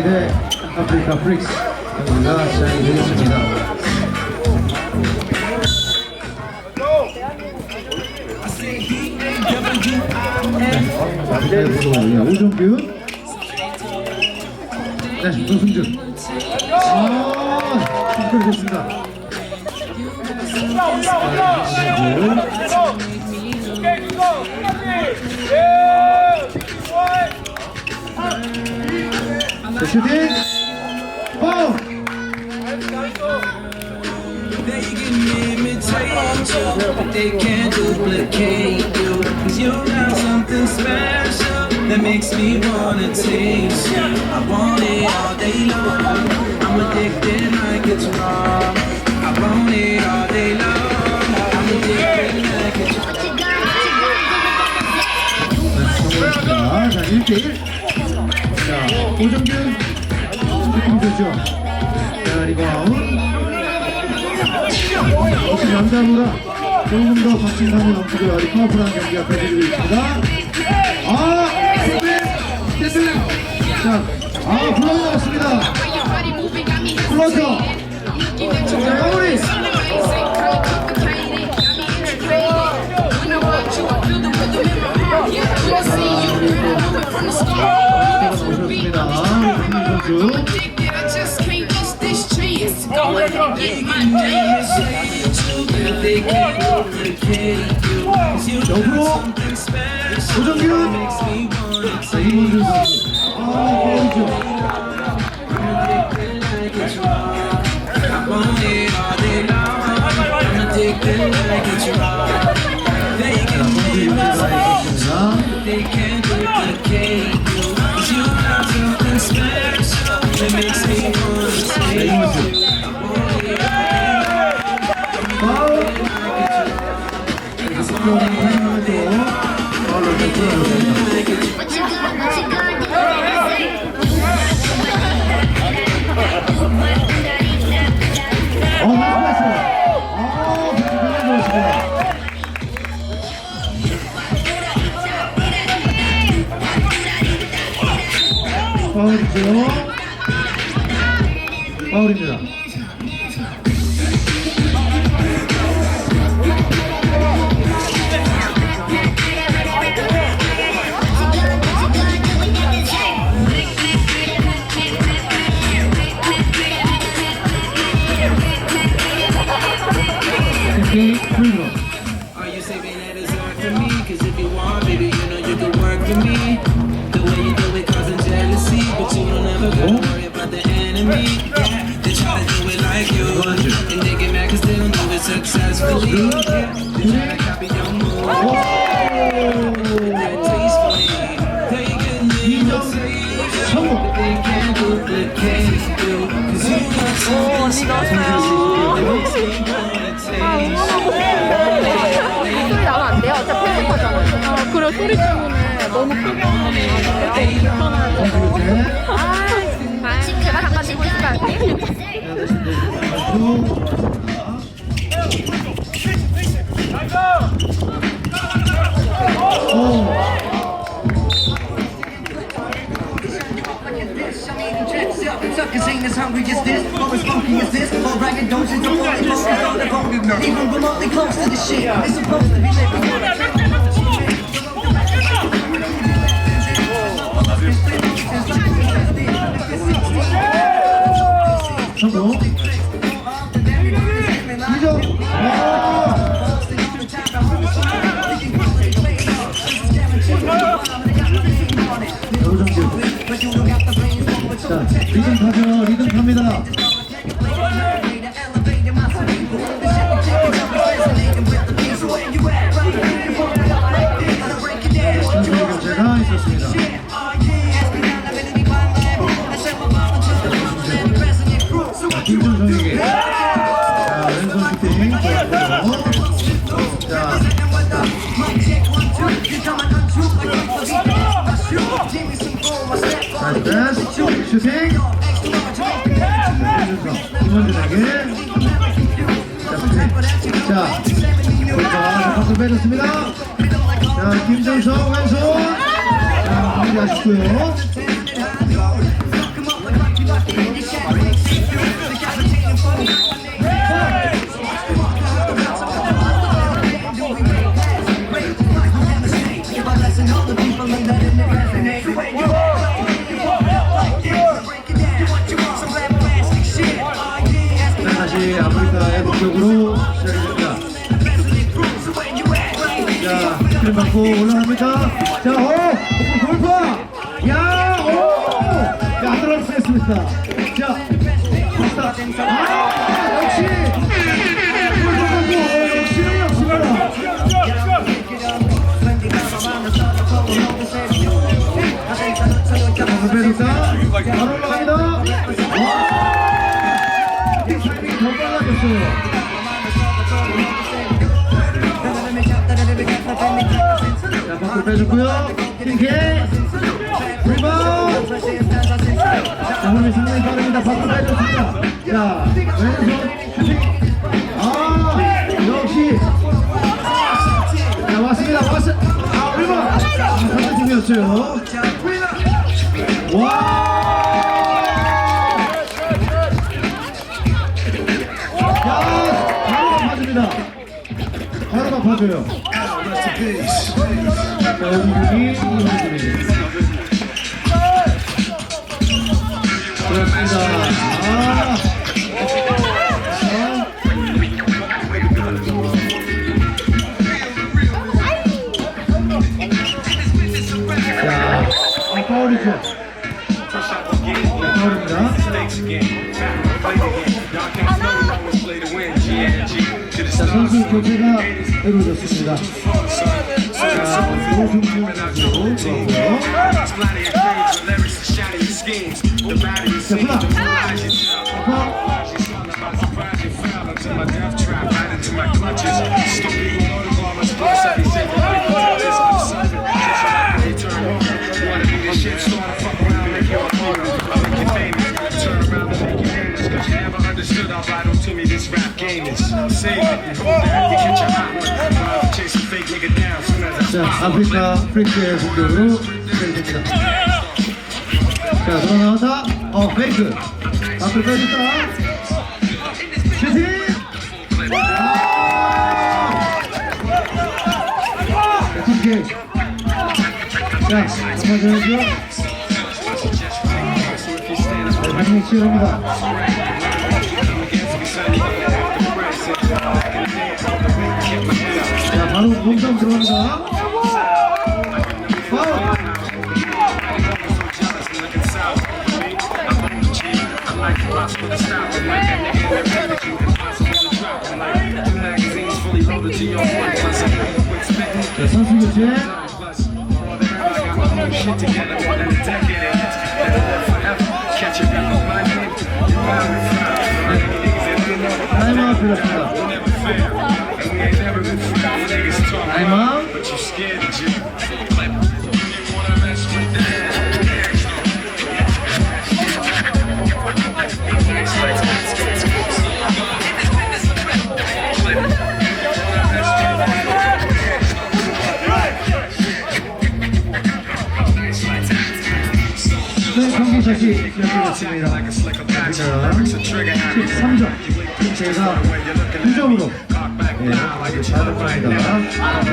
네, 아프리카 프릭스 경기가 시작이 되겠습니다. 네, 오종균, 네, 노승준. 축하를 됐습니다. 자, 슈팅! 파울! They can imitate you, but they can't duplicate you. 'Cause you got something special that makes me wanna taste you. I want it all day long. I'm addicted like it's wrong. I want it all day long. I'm addicted like it's wrong. 자, 1대1. 자, 오정균. 느낌이 좋죠? 자, 리바운드. 혹시 남자보다 조금 더 박진감이 넘치고 아주 파워풀한 경기가 펼쳐지고 있습니다. 됐습니다. 자, 블러드 나왔습니다. 블러드. 자, 마무리. 옆으로 오정균. 자, 이문준 선수. 골이죠. They can't duplicate you. 'Cause you got something special that makes me wanna taste you. 파울. 스포닝 타임아웃도 파울로 됐고요. 파울이죠. 파울입니다. Are you saving that dessert for me? 'Cause if you want, baby, you know you can work for me. The way you do it causing jealousy, but you don't ever gotta worry about the enemy. Yeah, they try to do it like you, and they get mad 'cause they don't do it successfully. Yeah, they try to copy your move, that tastefully. They can imitate you, but they can't duplicate you. 'Cause you got something special that makes me wanna taste you. 소리 나면 안 돼요. 어차피 편집 거잖아. 그래, 소리 때문에 너무 크게 하면 불편해요. 정말. 제가 잠깐 듣고 있을까요? Suckers ain't as hungry as this, or as funky as this, or braggadocious, or more even remotely close to the shit. It's supposed to be living. 성공. 2점. 자, 리듬 타죠. 리듬 탑니다. 선수의 교체가 있었습니다. 자, 김준성에게. 자, 왼손 슈팅. 자, 나이스 패스. 슈팅. 자, 박수 빼줬습니다. 자, 김정성 왼손. 자, 준비하시고요. 자, 다시 아프리카의 목적으로 시작됩니다. 자, 스크린 받고 올라갑니다. 자, 골파! 야, 야, 들어갔습니다. 자, 박사. 역시! 골파 받고, 역시 빨라. 박수 빼줬다. 바로 올라갑니다. 와! 이 타이밍이 더 빨라졌어요. 자, 박수 빼줬고요. 킹케 리바운드. 자, 흐름이 상당히 빠릅니다. 박수 빼줬습니다. 자, 왼손 슈팅. 역시. 자, 왔습니다. 아, 리바운드. 선택팀이었어요. 와! 야, 바로 갚아줍니다. 바로 갚아줘요. 자, 여기 이분이 그렇습니다. 자, 파울이죠. 파울입니다. 자, 선수 교체가 이루어졌습니다. 자, 오승준 선수 들어오고요. 자, 플라. 자, 아프리카 프리크의 공격으로 시작됩니다. 자, 돌아 나왔다. 페이크. 앞을 빼줬다. 슈팅! 자, 킹케. 자, 잡아줘야죠. 반응이 치열합니다. 자, 바로 몸싸움 들어갑니다. 파울! 자, 선수 교체. 타임아웃 필요합니다. 타임아웃. 네, 경기 다시 시작되겠습니다. 13점. 제가 2점으로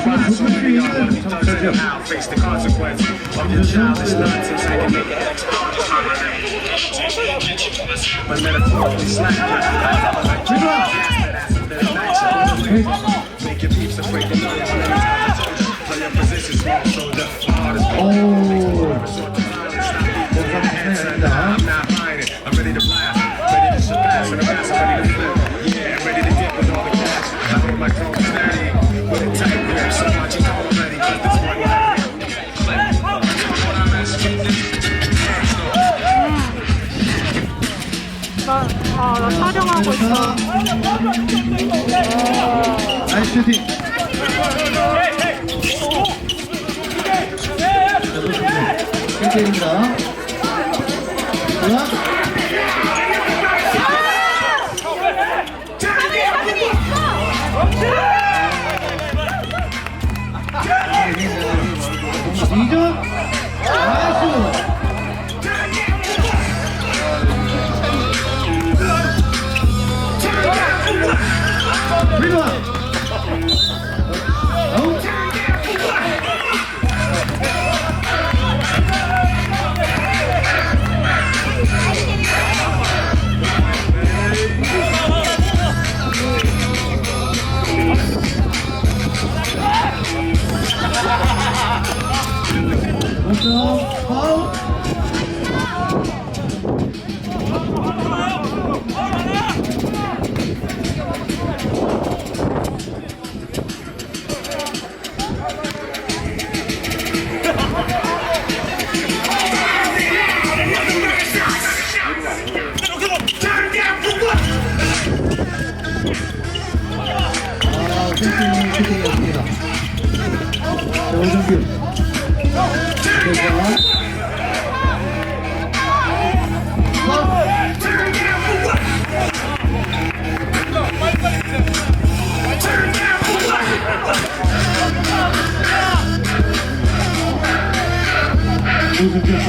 받았습니다. 지금 조금 수 있는 점차죠. 나 촬영하고 있어. 나이스 슈팅. 땡땡입니다. 좋아.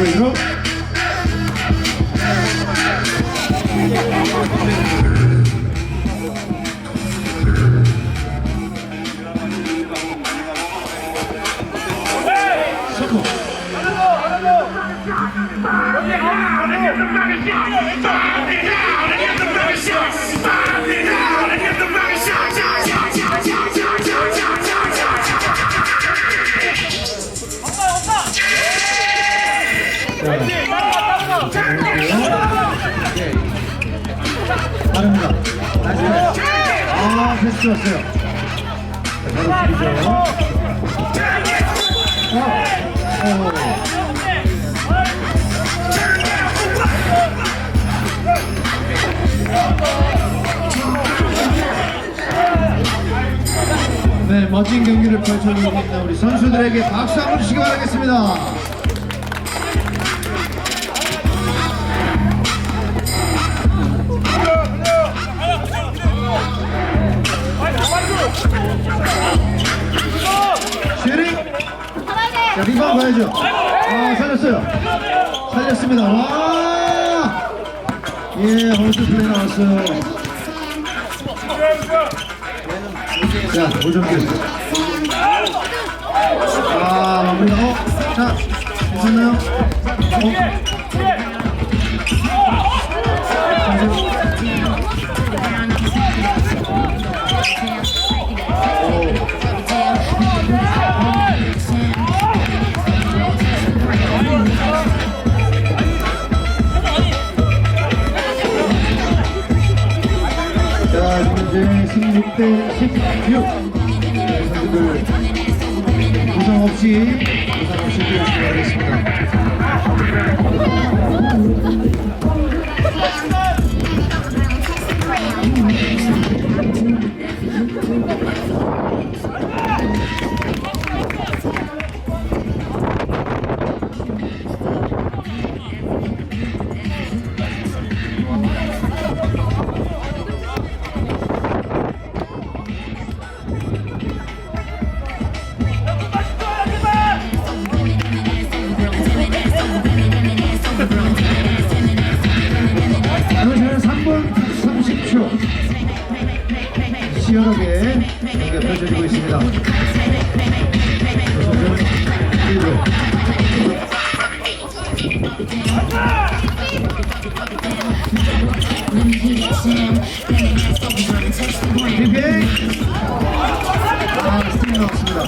프레이로. 성공. 빠릅니다. 나이스. 아, 패스 좋았어요. 바로 수비죠. 네, 멋진 경기를 펼쳐주고 있는 우리 선수들에게 박수 한번 주시기 바라겠습니다. 슈링! 자, 리바운드 가야죠. 아, 살렸어요. 살렸습니다. 와! 예, 홈스 플레이 나왔어요. 자, 5점 깼어요. 아, 마무리가, 자, 괜찮나요? 자, 지금 이제 16대 16. 선수들 부상 없이 뛰어주시기 바라겠습니다. 저는 3분 30초 치열하게 경기가 펼쳐지고 있습니다. PPA 스팀 나왔습니다.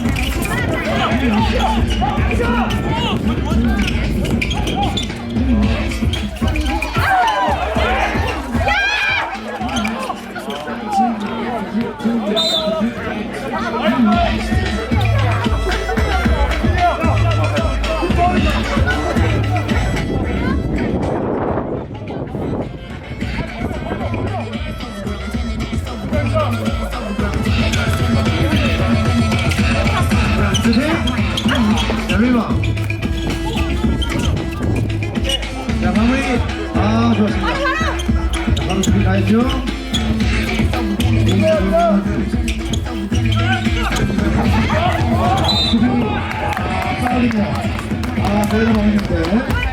자, 리바운드. 자, 마무리. 아, 좋았습니다. 자, 바로 수비 가야죠. 수비. 파울이네요. 아, 저희도 먹는데.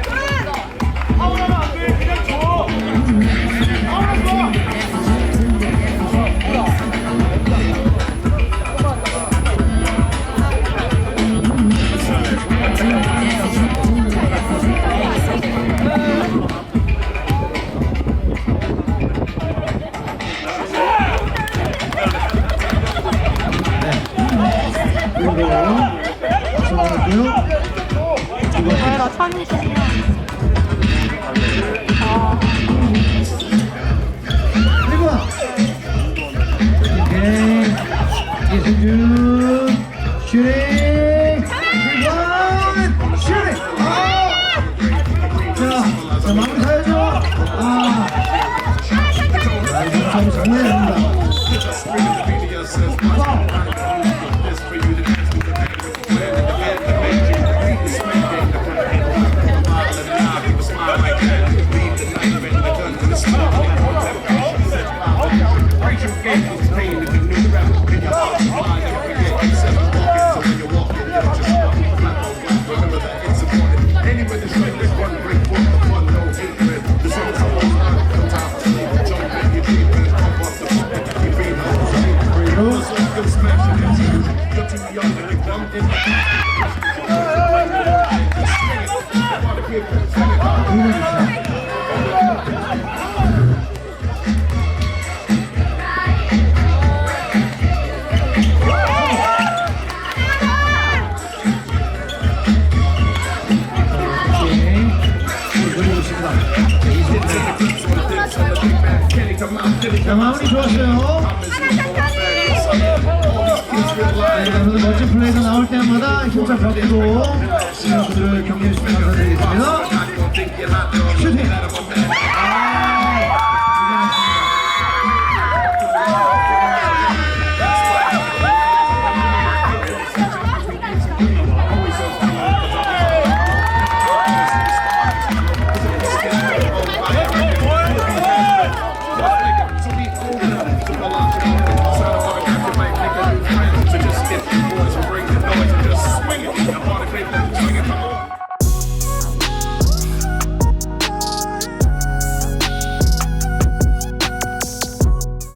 나 찬이시냐? 이승준 슈팅 슈팅 자 마무리 가야죠. 이승준 장난이 아닙니다. 자, 마무리 좋았어요. 네, 여러분들 멋진 플레이가 나올 때마다 힘을 받고 선수들을 격려해 주시면